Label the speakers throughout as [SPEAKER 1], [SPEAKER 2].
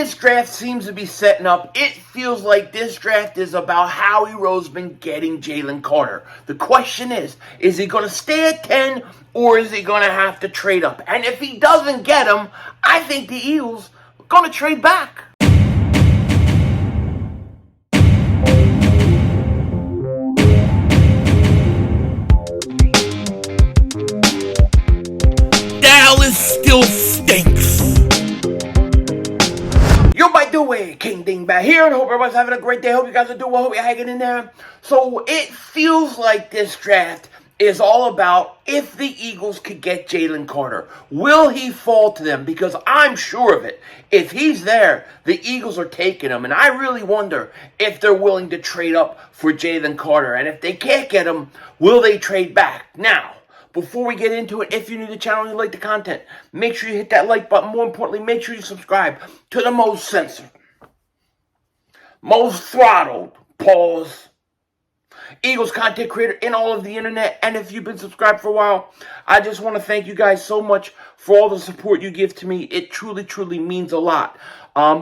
[SPEAKER 1] this draft seems to be setting up, it feels like this draft is about Howie Roseman getting Jalen Carter. The question is he going to stay at 10 or is he going to have to trade up? And if he doesn't get him, I think the Eagles are going to trade back.
[SPEAKER 2] Dallas still stinks.
[SPEAKER 1] Yo, by the way, King Dingbat here, and I hope everybody's having a great day. Hope you guys are doing well. Hope you're hanging in there. So it feels like this draft is all about if the Eagles could get Jalen Carter. Will he fall to them? Because I'm sure of it. If he's there, the Eagles are taking him. And I really wonder if they're willing to trade up for Jalen Carter. And if they can't get him, will they trade back? Now, before we get into it, if you're new to the channel and you like the content, make sure you hit that like button. More importantly, make sure you subscribe to the most censored, most throttled, pause, Eagles content creator in all of the internet. And if you've been subscribed for a while, I just want to thank you guys so much for all the support you give to me. It truly, truly means a lot.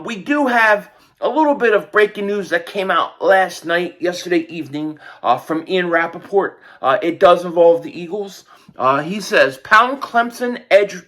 [SPEAKER 1] We do have a little bit of breaking news that came out yesterday evening, from Ian Rappaport. It does involve the Eagles. He says, pound Clemson edge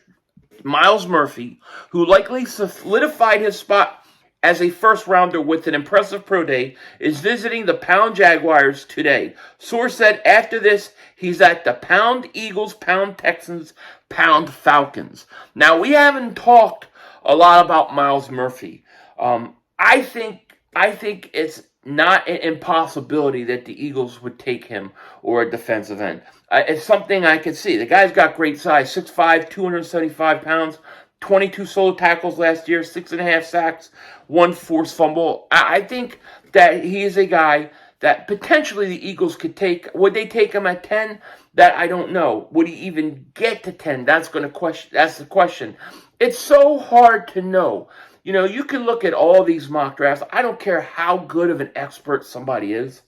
[SPEAKER 1] Myles Murphy, who likely solidified his spot as a first-rounder with an impressive pro day, is visiting the pound Jaguars today. Source said after this, he's at the pound Eagles, pound Texans, pound Falcons. Now, we haven't talked a lot about Myles Murphy. I think it's not an impossibility that the Eagles would take him or a defensive end. It's something I could see. The guy's got great size, 6'5", 275 pounds, 22 solo tackles last year, 6.5 sacks, 1 forced fumble. I think that he is a guy that potentially the Eagles could take. Would they take him at 10? That I don't know. Would he even get to 10? That's the question. It's so hard to know. You know, you can look at all these mock drafts. I don't care how good of an expert somebody is.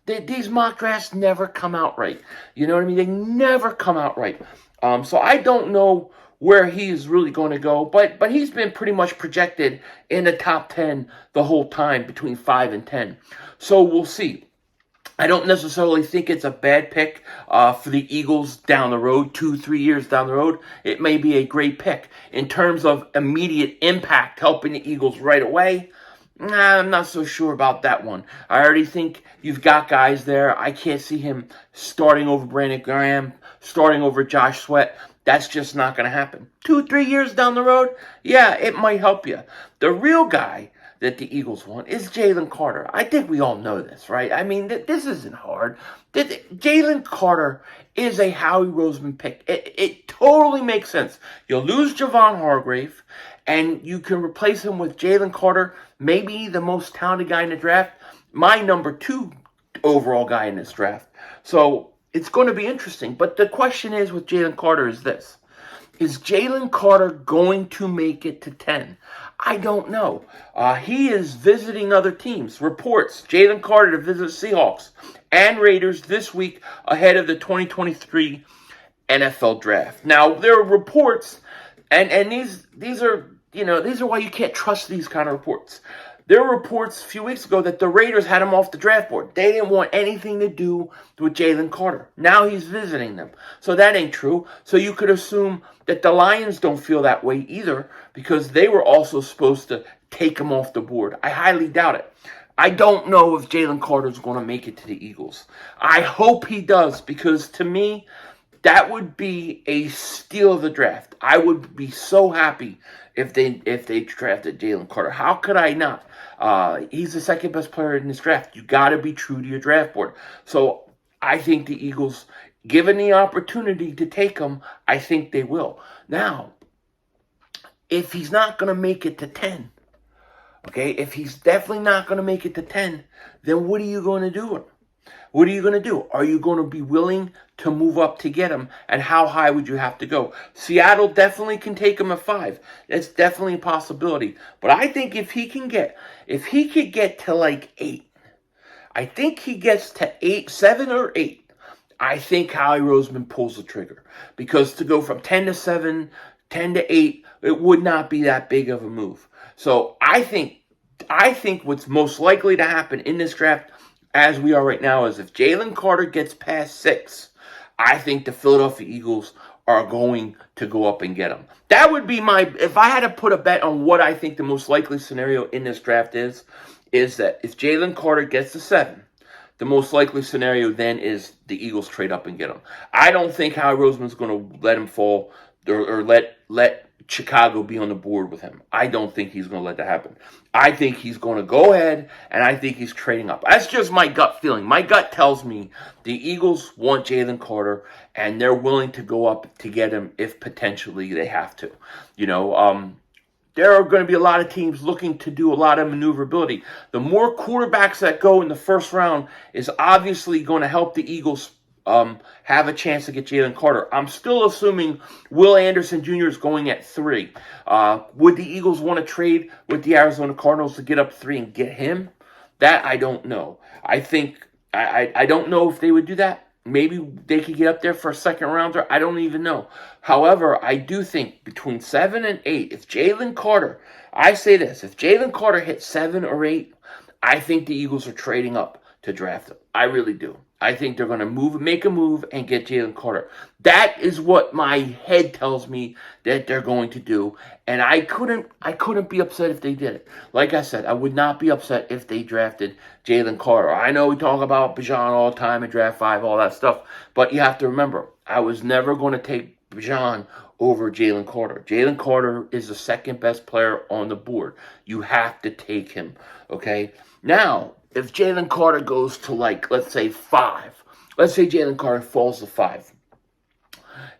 [SPEAKER 1] These mock drafts never come out right. You know what I mean? They never come out right. So I don't know where he's really going to go. But he's been pretty much projected in the top 10 the whole time, between 5 and 10. So we'll see. I don't necessarily think it's a bad pick for the Eagles down the road, 2-3 years down the road. It may be a great pick. In terms of immediate impact, helping the Eagles right away, I'm not so sure about that one. I already think you've got guys there. I can't see him starting over Brandon Graham, starting over Josh Sweat. That's just not going to happen. 2-3 years down the road, yeah, it might help you. The real guy that the Eagles want is Jalen Carter. I think we all know this, right? I mean, this isn't hard. Jalen Carter is a Howie Roseman pick. It totally makes sense. You'll lose Javon Hargrave, and you can replace him with Jalen Carter, maybe the most talented guy in the draft, my number 2 overall guy in this draft. So it's going to be interesting. But the question is with Jalen Carter is this. Is Jalen Carter going to make it to 10? I don't know. He is visiting other teams. Reports, Jalen Carter to visit Seahawks and Raiders this week ahead of the 2023 NFL Draft. Now, there are reports, and these are why you can't trust these kind of reports. There were reports a few weeks ago that the Raiders had him off the draft board. They didn't want anything to do with Jalen Carter. Now he's visiting them. So that ain't true. So you could assume that the Lions don't feel that way either, because they were also supposed to take him off the board. I highly doubt it. I don't know if Jalen Carter's going to make it to the Eagles. I hope he does, because to me, that would be a steal of the draft. I would be so happy if they drafted Jalen Carter. How could I not? He's the second best player in this draft. You got to be true to your draft board. So I think the Eagles, given the opportunity to take him, I think they will. Now, if he's not going to make it to 10, okay, if he's definitely not going to make it to 10, then what are you going to do? What are you going to do? Are you going to be willing to move up to get him? And how high would you have to go? Seattle definitely can take him at 5. That's definitely a possibility. But I think if he could get to like 8, I think he gets to 7 or 8. I think Howie Roseman pulls the trigger. Because to go from 10 to 7, 10 to 8, it would not be that big of a move. So I think what's most likely to happen in this draft, as we are right now, is if Jalen Carter gets past 6, I think the Philadelphia Eagles are going to go up and get him. That would be if I had to put a bet on what I think the most likely scenario in this draft is that if Jalen Carter gets to 7, the most likely scenario then is the Eagles trade up and get him. I don't think Howie Roseman's going to let him fall or let Chicago be on the board with him. I don't think he's going to let that happen. I think he's going to go ahead, and I think he's trading up. That's just my gut feeling. My gut tells me the Eagles want Jalen Carter, and they're willing to go up to get him if potentially they have to. There are going to be a lot of teams looking to do a lot of maneuverability. The more quarterbacks that go in the first round is obviously going to help the Eagles have a chance to get Jalen Carter. I'm still assuming Will Anderson Jr. is going at 3. Would the Eagles want to trade with the Arizona Cardinals to get up 3 and get him? That I don't know. I don't know if they would do that. Maybe they could get up there for a second rounder. I don't even know. However, I do think between 7 and 8, if Jalen Carter, I say this, if Jalen Carter hits 7 or 8, I think the Eagles are trading up to draft him. I really do. I think they're going to make a move and get Jalen Carter. That is what my head tells me that they're going to do. And I couldn't be upset if they did it. Like I said, I would not be upset if they drafted Jalen Carter. I know we talk about Bijan all the time in draft 5, all that stuff. But you have to remember, I was never going to take Bijan over Jalen Carter. Jalen Carter is the second best player on the board. You have to take him, okay? Now, if Jalen Carter goes to, let's say 5. Let's say Jalen Carter falls to 5.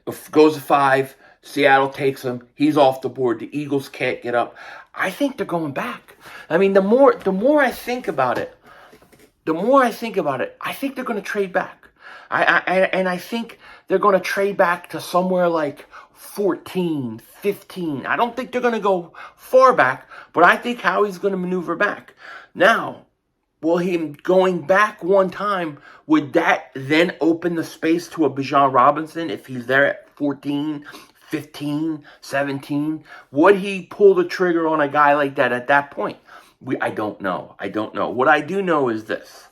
[SPEAKER 1] If goes to 5, Seattle takes him. He's off the board. The Eagles can't get up. I think they're going back. I mean, the more I think about it, I think they're going to trade back. I think they're going to trade back to somewhere like 14, 15. I don't think they're going to go far back, but I think Howie's going to maneuver back. Now, well, him going back one time, would that then open the space to a Bijan Robinson if he's there at 14, 15, 17? Would he pull the trigger on a guy like that at that point? I don't know. What I do know is this.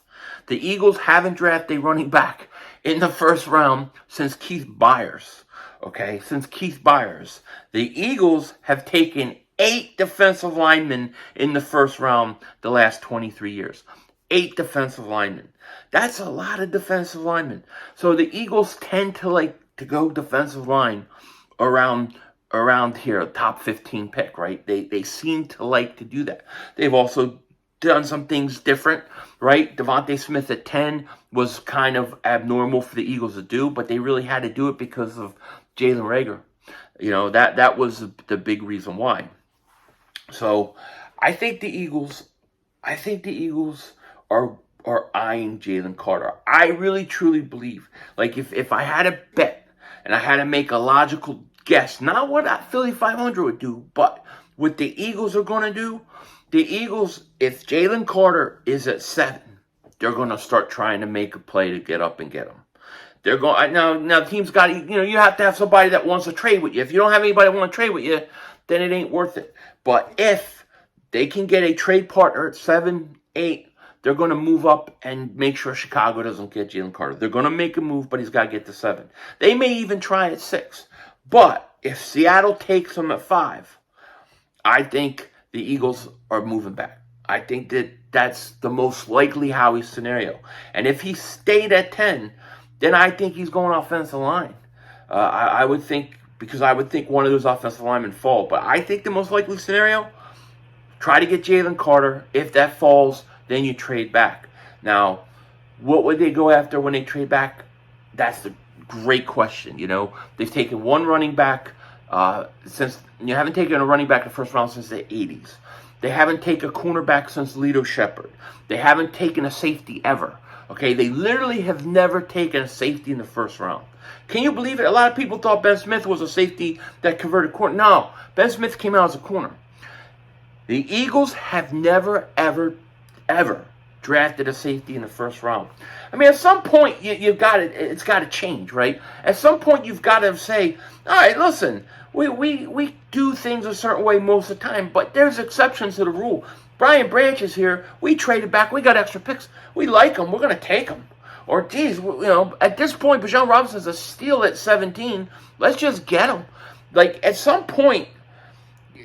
[SPEAKER 1] The Eagles haven't drafted a running back in the first round since Keith Byers. Okay, since Keith Byers. The Eagles have taken 8 defensive linemen in the first round the last 23 years. 8 defensive linemen. That's a lot of defensive linemen. So the Eagles tend to go defensive line around here, top 15 pick, right? They seem to like to do that. They've also done some things different, right? Devontae Smith at 10 was kind of abnormal for the Eagles to do, but they really had to do it because of Jalen Reagor. That was the big reason why. So I think the Eagles are eyeing Jalen Carter. I really truly believe, if I had to bet and I had to make a logical guess, not what Philly 500 would do, but what the Eagles are going to do, the Eagles, if Jalen Carter is at 7, they're going to start trying to make a play to get up and get him. They're going now. Teams got you have to have somebody that wants to trade with you. If you don't have anybody that want to trade with you, then it ain't worth it. But if they can get a trade partner at 7, 8, they're going to move up and make sure Chicago doesn't get Jalen Carter. They're going to make a move, but he's got to get to 7. They may even try at 6. But if Seattle takes him at 5, I think the Eagles are moving back. I think that's the most likely Howie scenario. And if he stayed at 10, then I think he's going offensive line. I would think one of those offensive linemen fall. But I think the most likely scenario, try to get Jalen Carter. If that falls, then you trade back. Now, what would they go after when they trade back? That's the great question. They've taken one running back since you haven't taken a running back in the first round since the 80s. They haven't taken a cornerback since Lito Shepherd. They haven't taken a safety ever. Okay, they literally have never taken a safety in the first round. Can you believe it? A lot of people thought Ben Smith was a safety that converted corner. No, Ben Smith came out as a corner. The Eagles have never, ever drafted a safety in the first round. I mean, at some point, it's got to change, right? At some point, you've got to say, all right, listen, We do things a certain way most of the time, but there's exceptions to the rule. Brian Branch is here. We traded back. We got extra picks. We like them. We're going to take them. Or, geez, at this point, Bijan Robinson's a steal at 17. Let's just get him. Like, at some point,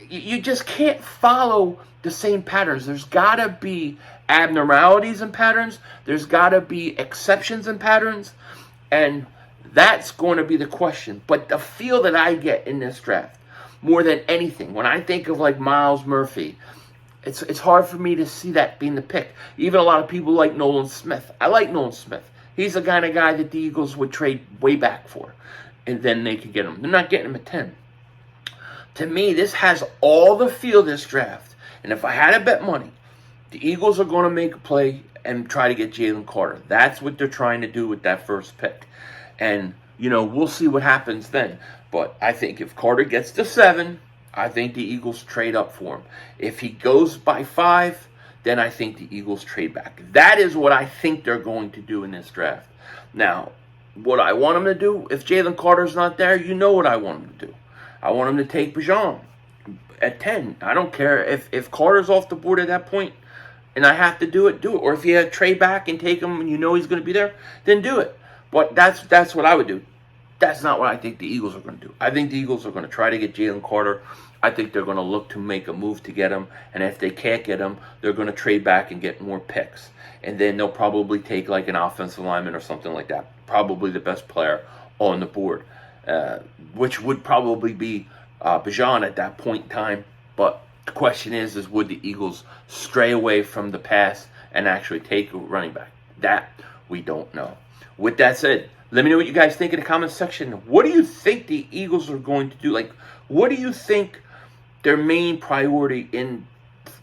[SPEAKER 1] you just can't follow the same patterns. There's got to be abnormalities in patterns. There's got to be exceptions in patterns. And that's going to be the question. But the feel that I get in this draft, more than anything, when I think of like Myles Murphy, it's hard for me to see that being the pick. Even a lot of people like Nolan Smith. I like Nolan Smith. He's the kind of guy that the Eagles would trade way back for. And then they could get him. They're not getting him at 10. To me, this has all the feel, this draft. And if I had to bet money, the Eagles are going to make a play and try to get Jalen Carter. That's what they're trying to do with that first pick. And, we'll see what happens then. But I think if Carter gets to 7, I think the Eagles trade up for him. If he goes by 5, then I think the Eagles trade back. That is what I think they're going to do in this draft. Now, what I want them to do, if Jalen Carter's not there, you know what I want them to do. I want them to take Bijan at 10. I don't care if Carter's off the board at that point and I have to do it, do it. Or if you trade back and take him and you know he's going to be there, then do it. But that's what I would do. That's not what I think the Eagles are going to do. I think the Eagles are going to try to get Jalen Carter. I think they're going to look to make a move to get him. And if they can't get him, they're going to trade back and get more picks. And then they'll probably take like an offensive lineman or something like that. Probably the best player on the board, which would probably be Bijan at that point in time. But the question is would the Eagles stray away from the pass and actually take a running back? That we don't know. With that said, let me know what you guys think in the comments section. What do you think the Eagles are going to do? Like, what do you think their main priority in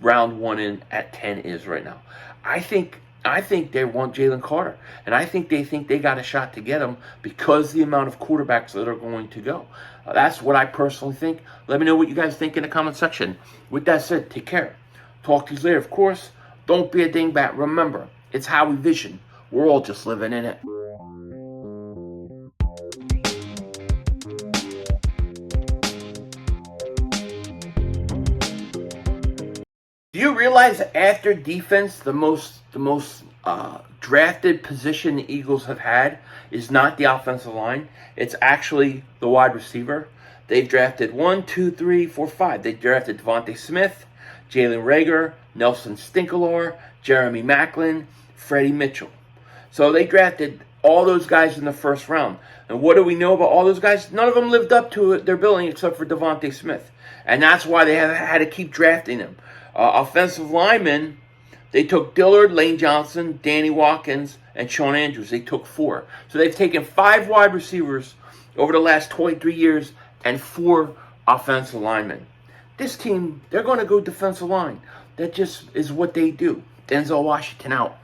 [SPEAKER 1] round 1 and at 10 is right now? I think they want Jalen Carter. And I think they got a shot to get him because the amount of quarterbacks that are going to go. That's what I personally think. Let me know what you guys think in the comment section. With that said, take care. Talk to you later. Of course, don't be a dingbat. Remember, it's Howie Vision. We're all just living in it. Do you realize that after defense, the most drafted position the Eagles have had is not the offensive line? It's actually the wide receiver. They've drafted 1, 2, 3, 4, 5. They drafted Devontae Smith, Jalen Reagor, Nelson Stinkelar, Jeremy Maclin, Freddie Mitchell. So they drafted all those guys in the first round. And what do we know about all those guys? None of them lived up to their billing except for Devontae Smith. And that's why they have had to keep drafting them. Offensive linemen, they took Dillard, Lane Johnson, Danny Watkins, and Sean Andrews. They took 4. So they've taken 5 wide receivers over the last 23 years and 4 offensive linemen. This team, they're going to go defensive line. That just is what they do. Denzel Washington out.